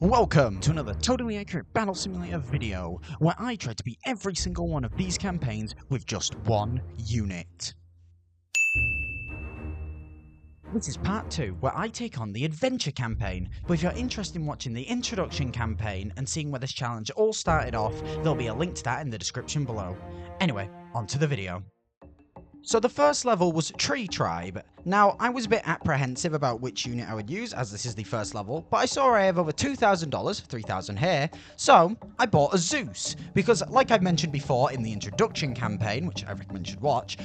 Welcome to another totally accurate battle simulator video, where I try to beat every single one of these campaigns with just one unit. This is part 2, where I take on the adventure campaign, but if you're interested in watching the introduction campaign and seeing where this challenge all started off, there'll be a link to that in the description below. Anyway, on to the video. So the first level was Tree Tribe. Now, I was a bit apprehensive about which unit I would use, as this is the first level, but I saw I have over $2,000, $3,000 here, so I bought a Zeus, because like I've mentioned before in the introduction campaign, which I recommend you should watch,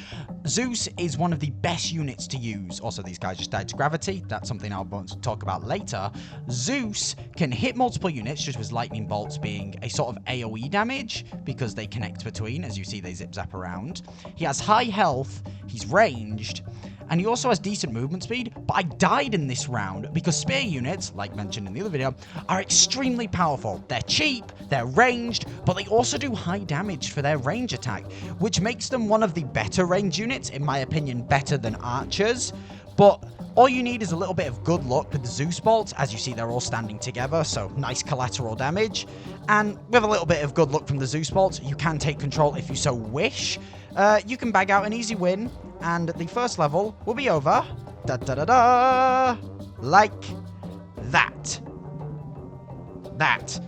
Zeus is one of the best units to use. Also, these guys just died to gravity, that's something I'll want to talk about later. Zeus can hit multiple units, just with lightning bolts being a sort of AoE damage, because they connect between, as you see they zip-zap around. He has high health, he's ranged, and he also has decent movement speed, but I died in this round because spear units, like mentioned in the other video, are extremely powerful. They're cheap, they're ranged, but they also do high damage for their range attack, which makes them one of the better range units, in my opinion, better than archers. But all you need is a little bit of good luck with the Zeus bolts. As you see, they're all standing together, so nice collateral damage. And with a little bit of good luck from the Zeus bolts, you can take control if you so wish. You can bag out an easy win, and the first level will be over. Da-da-da-da! Like that. That.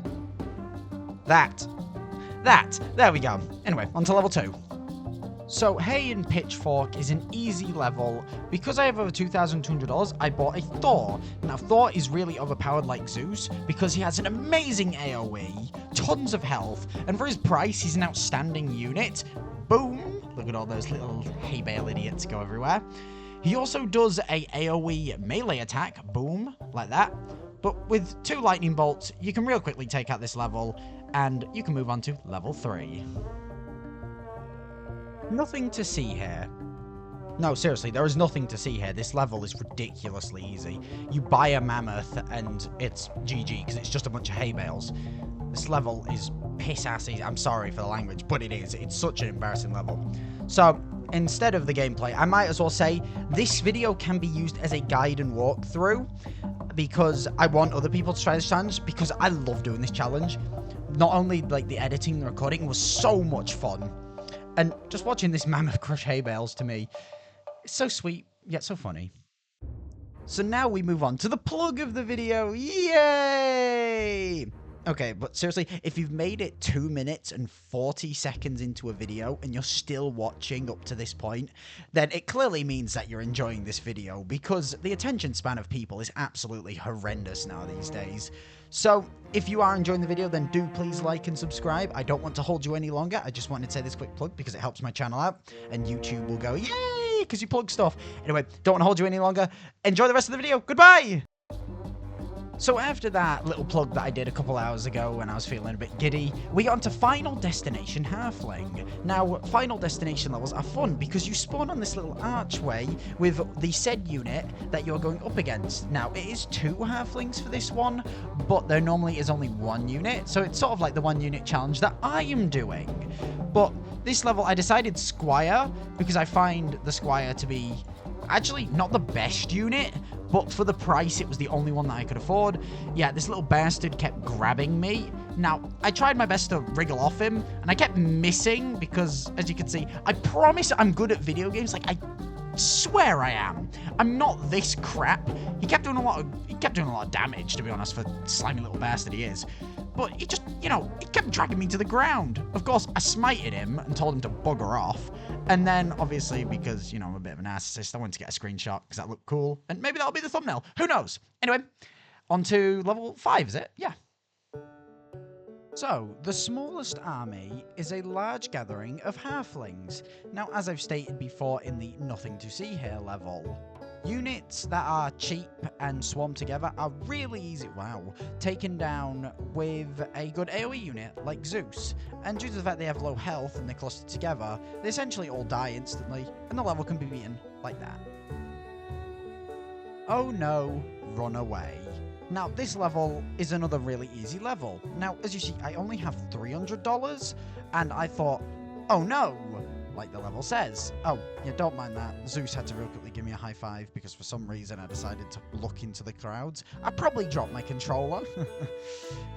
There we go. Anyway, on to level 2. So, Hay and Pitchfork is an easy level. Because I have over $2,200, I bought a Thor. Now, Thor is really overpowered like Zeus because he has an amazing AoE, tons of health, and for his price, he's an outstanding unit. Boom! Look at all those little hay bale idiots go everywhere. He also does a AoE melee attack, boom, like that. But with 2 lightning bolts, you can real quickly take out this level, and you can move on to level 3. Nothing to see here. No, seriously, there is nothing to see here. This level is ridiculously easy. You buy a mammoth and it's GG, because it's just a bunch of hay bales. This level is piss-ass easy. I'm sorry for the language, but it is. It's such an embarrassing level. So, instead of the gameplay, I might as well say this video can be used as a guide and walkthrough, because I want other people to try this challenge, because I love doing this challenge. Not only, like, the editing and recording was so much fun, and just watching this mammoth crush hay bales to me, it's so sweet, yet so funny. So now we move on to the plug of the video. Yay! Okay, but seriously, if you've made it 2 minutes and 40 seconds into a video and you're still watching up to this point, then it clearly means that you're enjoying this video, because the attention span of people is absolutely horrendous now these days. So, if you are enjoying the video, then do please like and subscribe. I don't want to hold you any longer. I just wanted to say this quick plug because it helps my channel out, and YouTube will go, yay, because you plug stuff. Anyway, don't want to hold you any longer. Enjoy the rest of the video. Goodbye! So after that little plug that I did a couple hours ago when I was feeling a bit giddy, we got onto Final Destination Halfling. Now, Final Destination levels are fun because you spawn on this little archway with the said unit that you're going up against. Now, it is 2 Halflings for this one, but there normally is only 1 unit, so it's sort of like the 1 unit challenge that I am doing. But this level, I decided Squire, because I find the Squire to be actually not the best unit, but for the price, it was the only one that I could afford. Yeah, this little bastard kept grabbing me. Now, I tried my best to wriggle off him, and I kept missing because, as you can see, I promise I'm good at video games. Like, I swear I am. I'm not this crap. He kept doing a lot of damage, to be honest, for slimy little bastard he is. But he just, he kept dragging me to the ground. Of course, I smited him and told him to bugger off. And then, obviously, because, I'm a bit of a narcissist, I wanted to get a screenshot because that looked cool. And maybe that'll be the thumbnail. Who knows? Anyway, on to level 5, is it? Yeah. So, the smallest army is a large gathering of halflings. Now, as I've stated before in the nothing to see here level, units that are cheap and swarm together are really easy, taken down with a good AoE unit like Zeus. And due to the fact they have low health and they're clustered together, they essentially all die instantly, and the level can be beaten like that. Oh no, run away. Now, this level is another really easy level. Now, as you see, I only have $300, and I thought, oh no, like the level says. Oh, yeah, don't mind that. Zeus had to real quickly give me a high five because for some reason I decided to look into the crowds. I probably dropped my controller.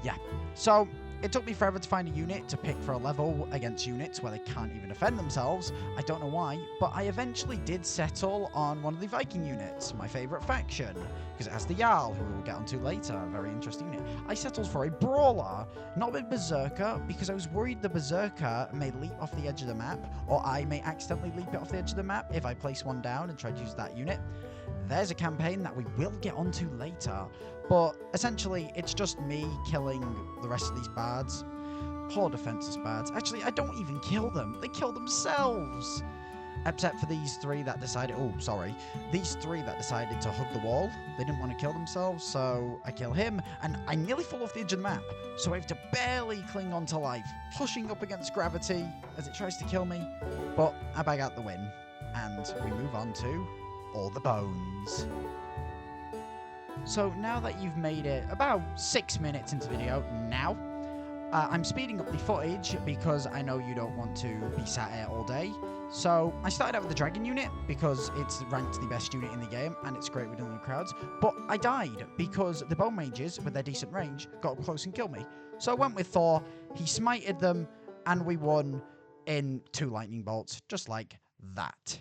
Yeah, so it took me forever to find a unit to pick for a level against units where they can't even defend themselves. I don't know why, but I eventually did settle on one of the Viking units, my favourite faction, because it has the Jarl, who we'll get onto later, a very interesting unit. I settled for a Brawler, not with Berserker, because I was worried the Berserker may leap off the edge of the map, or I may accidentally leap it off the edge of the map if I place one down and try to use that unit. There's a campaign that we will get onto later, but essentially it's just me killing the rest of these bards. Poor defenseless bards. Actually, I don't even kill them. They kill themselves. Except for these three that decided... Oh, sorry. These three that decided to hug the wall. They didn't want to kill themselves, so I kill him, and I nearly fall off the edge of the map. So I have to barely cling on to life, pushing up against gravity as it tries to kill me. But I bag out the win, and we move on to all the bones. So now that you've made it about 6 minutes into the video, now I'm speeding up the footage because I know you don't want to be sat here all day. So I started out with the dragon unit because it's ranked the best unit in the game and it's great with the crowds. But I died because the bone mages with their decent range got up close and killed me. So I went with Thor, he smited them, and we won in 2 lightning bolts, just like that.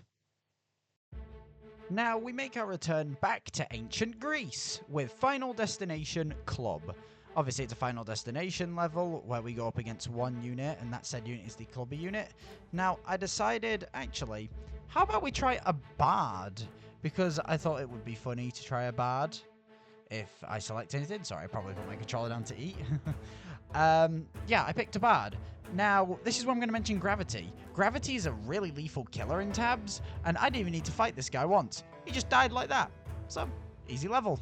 Now we make our return back to ancient Greece with Final Destination Club. Obviously it's a Final Destination level where we go up against one unit, and that said unit is the clubber unit. Now I decided, actually, how about we try a bard? Because I thought it would be funny to try a bard. If I select anything, sorry, I probably put my controller down to eat. Yeah, I picked a bard. Now, this is where I'm going to mention Gravity. Gravity is a really lethal killer in tabs, and I didn't even need to fight this guy once. He just died like that. So, easy level.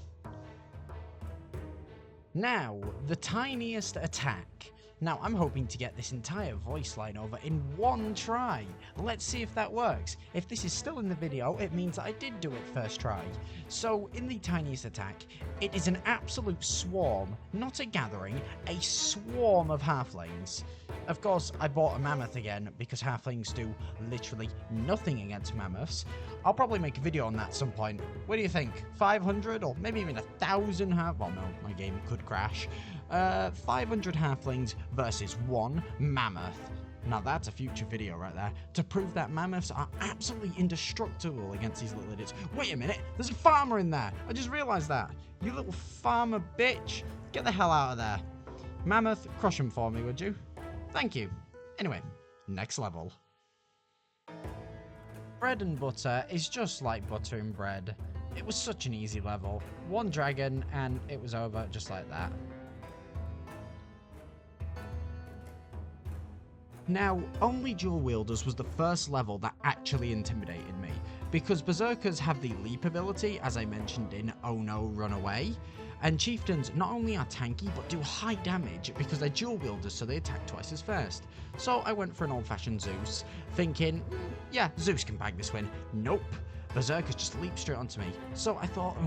Now, the Tiniest Attack. Now, I'm hoping to get this entire voice line over in one try. Let's see if that works. If this is still in the video, it means that I did do it first try. So, in the Tiniest Attack, it is an absolute swarm, not a gathering, a swarm of halflings. Of course, I bought a mammoth again because halflings do literally nothing against mammoths. I'll probably make a video on that at some point. What do you think? 500 or maybe even 1,000 well, no, my game could crash. 500 halflings versus 1 mammoth. Now that's a future video right there, to prove that mammoths are absolutely indestructible against these little idiots. Wait a minute, there's a farmer in there. I just realised that. You little farmer bitch. Get the hell out of there. Mammoth, crush him for me, would you? Thank you. Anyway, next level. Bread and butter is just like butter and bread. It was such an easy level. 1 dragon and it was over just like that. Now, only dual wielders was the first level that actually intimidated me, because berserkers have the leap ability, as I mentioned in Oh No, Run Away, and chieftains not only are tanky but do high damage because they're dual wielders, so they attack twice as fast. So I went for an old-fashioned Zeus, thinking, yeah, Zeus can bag this win. Nope. Berserkers just leap straight onto me. So I thought,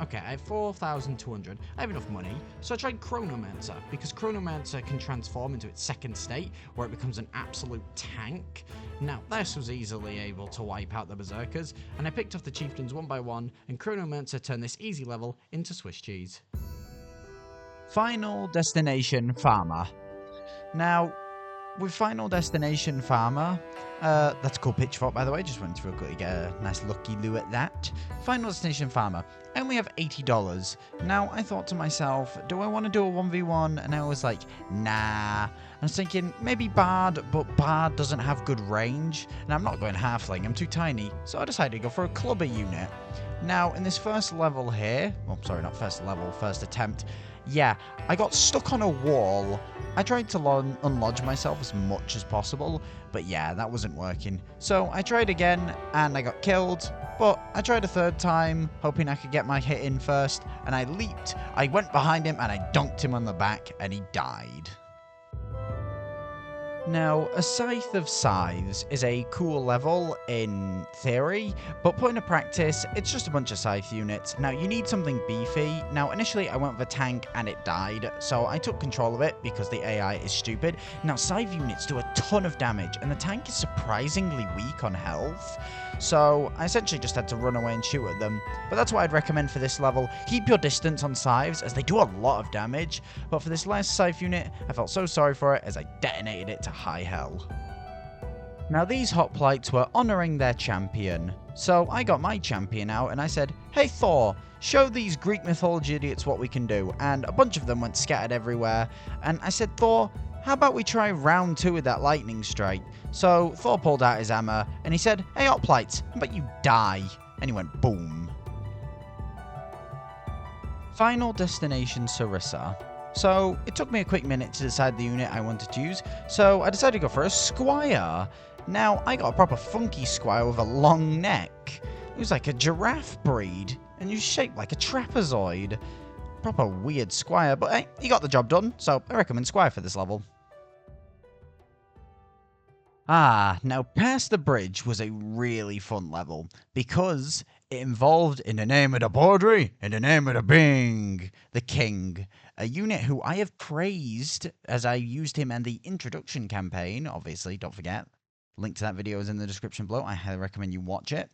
okay, I have 4,200. I have enough money. So I tried Chronomancer, because Chronomancer can transform into its second state, where it becomes an absolute tank. Now, this was easily able to wipe out the Berserkers, and I picked off the chieftains one by one, and Chronomancer turned this easy level into Swiss cheese. Final Destination Farmer. Now, with Final Destination Farmer, that's called Pitchfork, by the way, just wanted to real quickly get a nice lucky loo at that. Final Destination Farmer, I only have $80. Now, I thought to myself, do I want to do a 1v1? And I was like, nah. I was thinking, maybe Bard, but Bard doesn't have good range. And I'm not going Halfling, I'm too tiny. So I decided to go for a clubber unit. Now, in this first level here, well, sorry, not first level, first attempt, yeah, I got stuck on a wall. I tried to unlodge myself as much as possible, but yeah, that wasn't working. So I tried again, and I got killed, but I tried a third time, hoping I could get my hit in first, and I leaped, I went behind him, and I dunked him on the back, and he died. Now, a Scythe of Scythes is a cool level in theory, but put into practice, it's just a bunch of Scythe units. Now, you need something beefy. Now, initially, I went with a tank and it died, so I took control of it because the AI is stupid. Now, Scythe units do a ton of damage, and the tank is surprisingly weak on health, so I essentially just had to run away and shoot at them. But that's what I'd recommend for this level. Keep your distance on Scythes, as they do a lot of damage, but for this last Scythe unit, I felt so sorry for it as I detonated it to high hell. Now these hoplites were honouring their champion, so I got my champion out and I said, "Hey Thor, show these Greek mythology idiots what we can do," and a bunch of them went scattered everywhere, and I said, "Thor, how about we try round 2 with that lightning strike?" So Thor pulled out his hammer and he said, "Hey hoplites, how about you die?" And he went boom. Final destination Sarissa. So it took me a quick minute to decide the unit I wanted to use, so I decided to go for a Squire. Now, I got a proper funky Squire with a long neck. He was like a giraffe breed, and he was shaped like a trapezoid. Proper weird Squire, but hey, he got the job done, so I recommend Squire for this level. Now Past the Bridge was a really fun level, because it involved, in the name of the Baudry, in the name of the Bing, the King, a unit who I have praised as I used him in the introduction campaign, obviously, don't forget. Link to that video is in the description below, I highly recommend you watch it.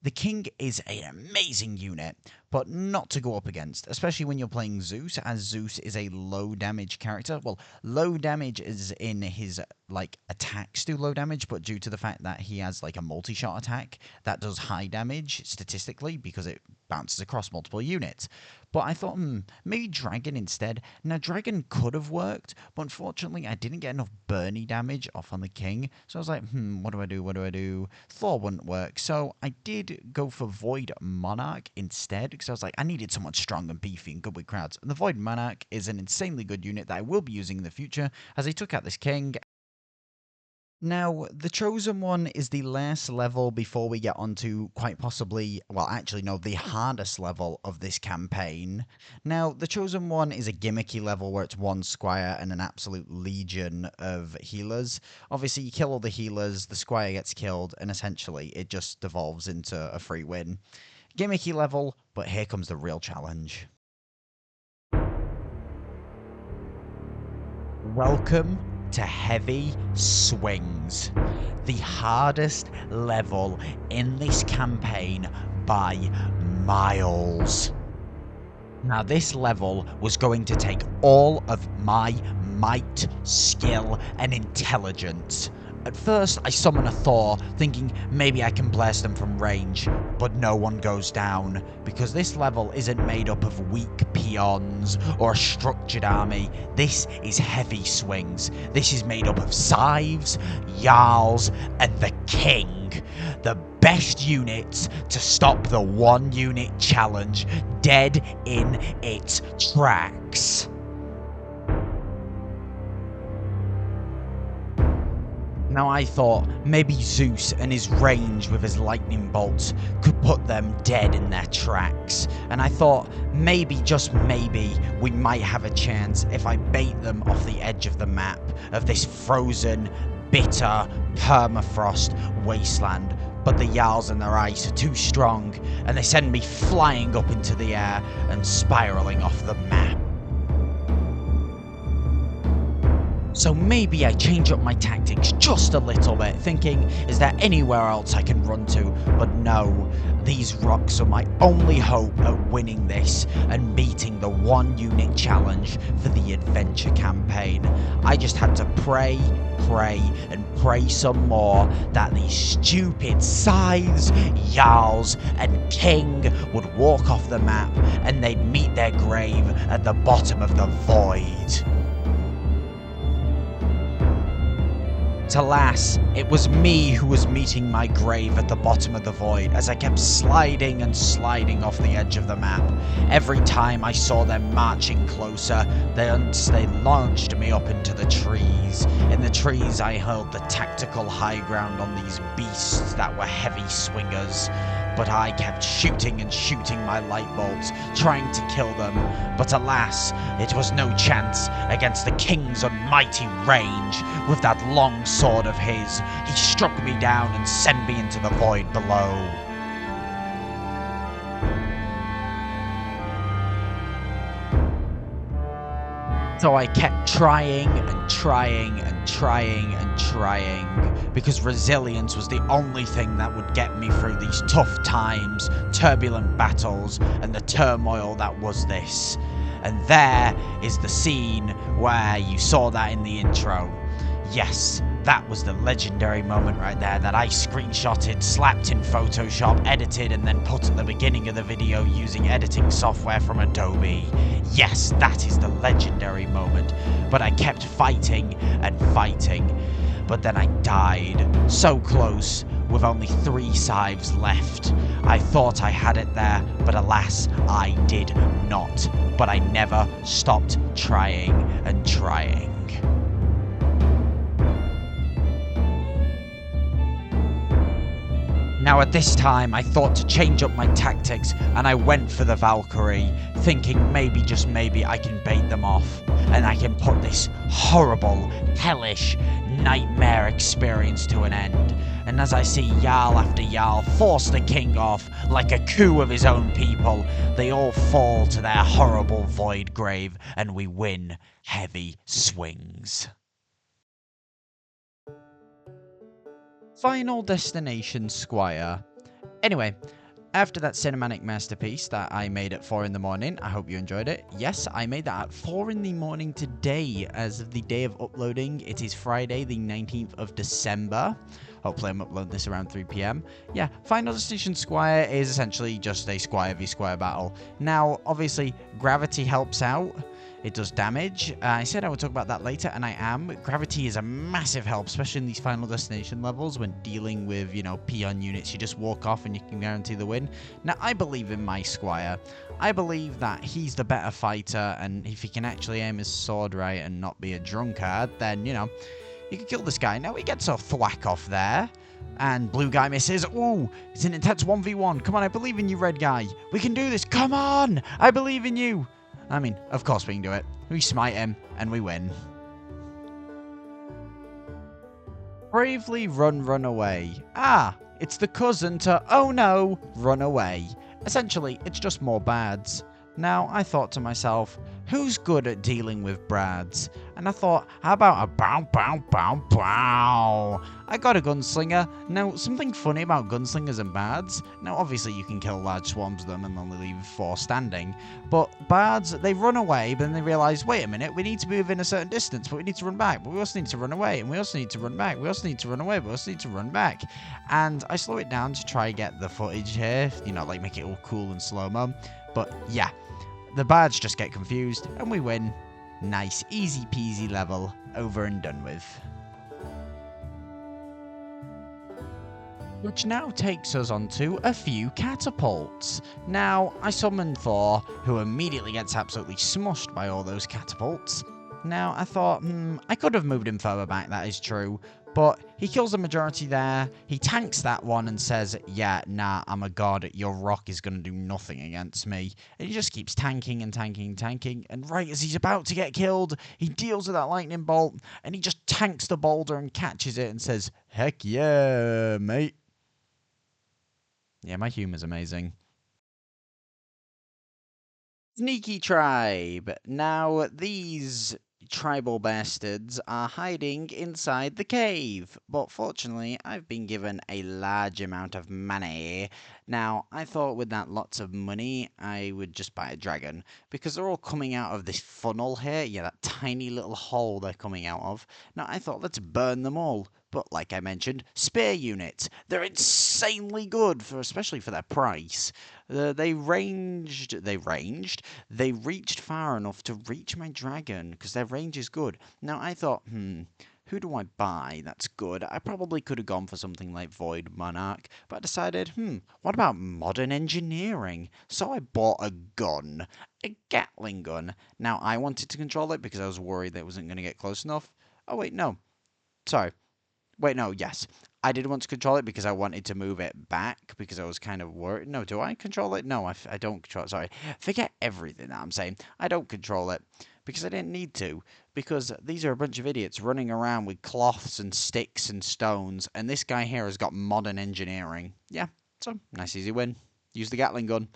The King is an amazing unit, but not to go up against, especially when you're playing Zeus, as Zeus is a low damage character. Well, low damage is in his, like, attacks do low damage, but due to the fact that he has, like, a multi-shot attack, that does high damage, statistically, because it bounces across multiple units. But I thought, maybe Dragon instead. Now, Dragon could have worked, but unfortunately, I didn't get enough Burnie damage off on the King, so I was like, what do I do, what do I do? Thor wouldn't work, so I did go for Void Monarch instead, because I was like, I needed someone strong and beefy and good with crowds. And the Void Monarch is an insanely good unit that I will be using in the future, as I took out this King. Now, the Chosen One is the last level before we get onto quite possibly, well, actually, no, the hardest level of this campaign. Now, the Chosen One is a gimmicky level where it's 1 Squire and an absolute legion of healers. Obviously, you kill all the healers, the Squire gets killed, and essentially it just devolves into a free win. Gimmicky level, but here comes the real challenge. Welcome to Heavy Swings, the hardest level in this campaign by miles. Now this level was going to take all of my might, skill, and intelligence. At first, I summon a Thor, thinking maybe I can blast them from range, but no one goes down, because this level isn't made up of weak peons or a structured army. This is Heavy Swings. This is made up of Scythes, Jarls, and the King. The best units to stop the 1 unit challenge dead in its tracks. Now I thought maybe Zeus and his range with his lightning bolts could put them dead in their tracks, and I thought maybe, just maybe, we might have a chance if I bait them off the edge of the map of this frozen, bitter, permafrost wasteland. But the Jarls and their ice are too strong, and they send me flying up into the air and spiraling off the map. So maybe I change up my tactics just a little bit, thinking, is there anywhere else I can run to? But no, these rocks are my only hope at winning this and beating the 1 unit challenge for the adventure campaign. I just had to pray, and pray some more that these stupid Scythes, Jarls, and King would walk off the map and they'd meet their grave at the bottom of the void. Alas, it was me who was meeting my grave at the bottom of the void as I kept sliding and sliding off the edge of the map. Every time I saw them marching closer, they launched me up into the trees. In the trees I held the tactical high ground on these beasts that were heavy swingers. But I kept shooting and shooting my light bolts, trying to kill them. But alas, it was no chance against the king's almighty range. With that long sword of his, he struck me down and sent me into the void below. So I kept trying and trying and trying and trying, because resilience was the only thing that would get me through these tough times, turbulent battles, and the turmoil that was this. And there is the scene where you saw that in the intro. Yes, that was the legendary moment right there that I screenshotted, slapped in Photoshop, edited, and then put at the beginning of the video using editing software from Adobe. Yes, that is the legendary moment. But I kept fighting and fighting. But then I died. So close, with only 3 scythes left. I thought I had it there, but alas, I did not. But I never stopped trying and trying. Now at this time, I thought to change up my tactics, and I went for the Valkyrie, thinking maybe, just maybe, I can bait them off, and I can put this horrible, hellish, nightmare experience to an end. And as I see Jarl after Jarl force the king off, like a coup of his own people, they all fall to their horrible void grave, and we win heavy swings. Final destination, Squire. Anyway, after that cinematic masterpiece that I made at 4 in the morning, I hope you enjoyed it. Yes, I made that at 4 in the morning today. As of the day of uploading, it is Friday, the 19th of December. Hopefully I'm uploading this around 3 PM. Yeah, Final Destination Squire is essentially just a Squire v Squire battle. Now, obviously, gravity helps out. It does damage. I said I would talk about that later, and I am. Gravity is a massive help, especially in these Final Destination levels when dealing with, you know, peon units. You just walk off and you can guarantee the win. Now, I believe in my Squire. I believe that he's the better fighter, and if he can actually aim his sword right and not be a drunkard, then, you know, you can kill this guy. Now, he gets a thwack off there. And blue guy misses. Ooh, it's an intense 1v1. Come on, I believe in you, red guy. We can do this. Come on. I believe in you. I mean, of course we can do it. We smite him, and we win. Bravely run away. Ah, it's the cousin to, oh no, run away. Essentially, it's just more bads. Now, I thought to myself, who's good at dealing with brads? And I thought, how about a bow, bow, bow, bow? I got a gunslinger. Now, something funny about gunslingers and bards. Now, obviously, you can kill large swarms of them and only leave 4 standing. But bards, they run away, but then they realise, wait a minute, we need to be within a certain distance, but we need to run back. But we also need to run away, and we also need to run back. We also need to run away, but we also need to run back. And I slow it down to try and get the footage here, you know, like make it all cool and slow-mo. But yeah, the bards just get confused, and we win. Nice, easy peasy level, over and done with. Which now takes us on to a few catapults. Now, I summon Thor, who immediately gets absolutely smushed by all those catapults. Now, I thought, I could have moved him further back, that is true. But he kills the majority there, he tanks that one and says, yeah, nah, I'm a god, your rock is going to do nothing against me. And he just keeps tanking and tanking and tanking, and right as he's about to get killed, he deals with that lightning bolt, and he just tanks the boulder and catches it and says, heck yeah, mate. Yeah, my humor's amazing. Sneaky tribe. Now, these tribal bastards are hiding inside the cave, but fortunately I've been given a large amount of money. Now, I thought with that lots of money I would just buy a dragon, because they're all coming out of this funnel here. Yeah, that tiny little hole they're coming out of. Now, I thought, let's burn them all. But like I mentioned, spear units. They're insanely good, especially for their price. They reached far enough to reach my dragon, because their range is good. Now, I thought, who do I buy that's good? I probably could have gone for something like Void Monarch, but I decided, what about modern engineering? So I bought a gun, a Gatling gun. Now, I wanted to control it because I was worried that it wasn't going to get close enough. Oh, wait, no. Sorry. Wait, no, yes. I did want to control it because I wanted to move it back because I was kind of worried. No, do I control it? No, I don't control it. Sorry. Forget everything that I'm saying. I don't control it because I didn't need to. Because these are a bunch of idiots running around with cloths and sticks and stones. And this guy here has got modern engineering. Yeah, so nice easy win. Use the Gatling gun.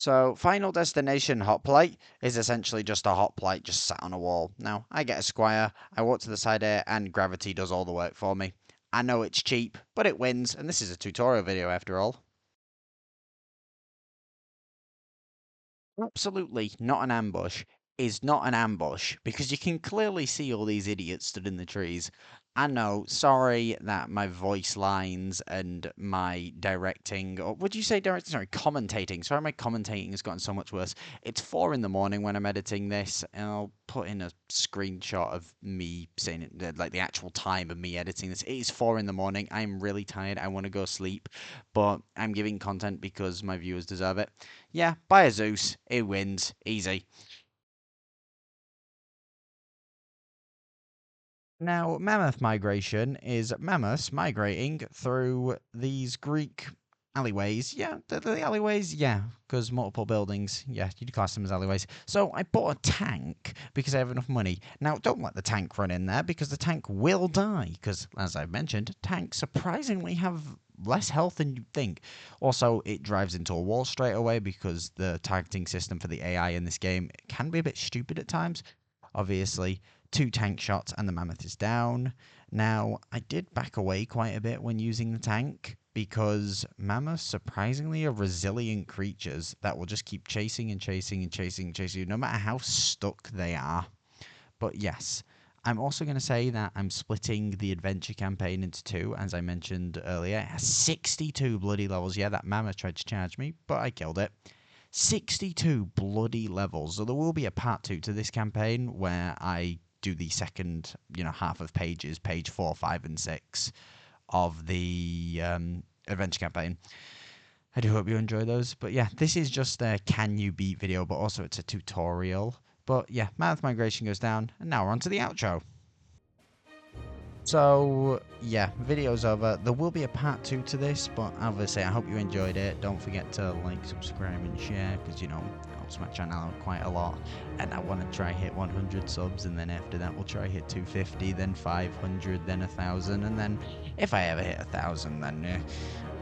So, Final Destination Hoplite is essentially just a hoplite just sat on a wall. Now, I get a Squire, I walk to the side here, and gravity does all the work for me. I know it's cheap, but it wins, and this is a tutorial video after all. Absolutely not an ambush is not an ambush because you can clearly see all these idiots stood in the trees. I know, sorry that my voice lines and my directing, or would you say directing? Sorry, commentating. Sorry, my commentating has gotten so much worse. It's 4 in the morning when I'm editing this, and I'll put in a screenshot of me saying it, like the actual time of me editing this. It is 4 in the morning. I'm really tired. I want to go sleep, but I'm giving content because my viewers deserve it. Yeah, buy a Zeus. It wins. Easy. Now, Mammoth Migration is mammoths migrating through these Greek alleyways. Yeah, the alleyways, yeah, because multiple buildings, yeah, you'd class them as alleyways. So I bought a tank because I have enough money. Now, don't let the tank run in there because the tank will die because, as I've mentioned, tanks surprisingly have less health than you'd think. Also, it drives into a wall straight away because the targeting system for the AI in this game can be a bit stupid at times. Obviously, 2 tank shots and the mammoth is down. Now, I did back away quite a bit when using the tank because mammoths surprisingly are resilient creatures that will just keep chasing and chasing and chasing and chasing you no matter how stuck they are. But yes, I'm also going to say that I'm splitting the adventure campaign into 2, as I mentioned earlier. It has 62 bloody levels. Yeah, that mammoth tried to charge me, but I killed it. 62 bloody levels. So there will be a part 2 to this campaign where I do the second, half of pages, page 4, 5, and 6 of the adventure campaign. I do hope you enjoy those. But yeah, this is just a can you beat video, but also it's a tutorial. But yeah, Mammoth Migration goes down, and now we're on to the outro. So, yeah, video's over. There will be a part 2 to this, but obviously I hope you enjoyed it. Don't forget to like, subscribe, and share, because, it helps my channel out quite a lot. And I want to try hit 100 subs, and then after that we'll try hit 250, then 500, then 1,000, and then if I ever hit 1,000, then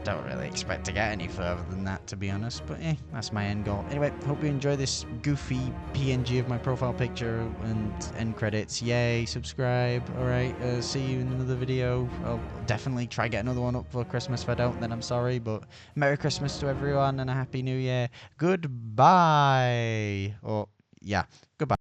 don't really expect to get any further than that, to be honest, but that's my end goal. Anyway, hope you enjoy this goofy PNG of my profile picture and end credits. Yay, subscribe. Alright, see you in another video. I'll definitely try get another one up for Christmas. If I don't, then I'm sorry, but Merry Christmas to everyone and a Happy New Year. Goodbye. Or, yeah, goodbye.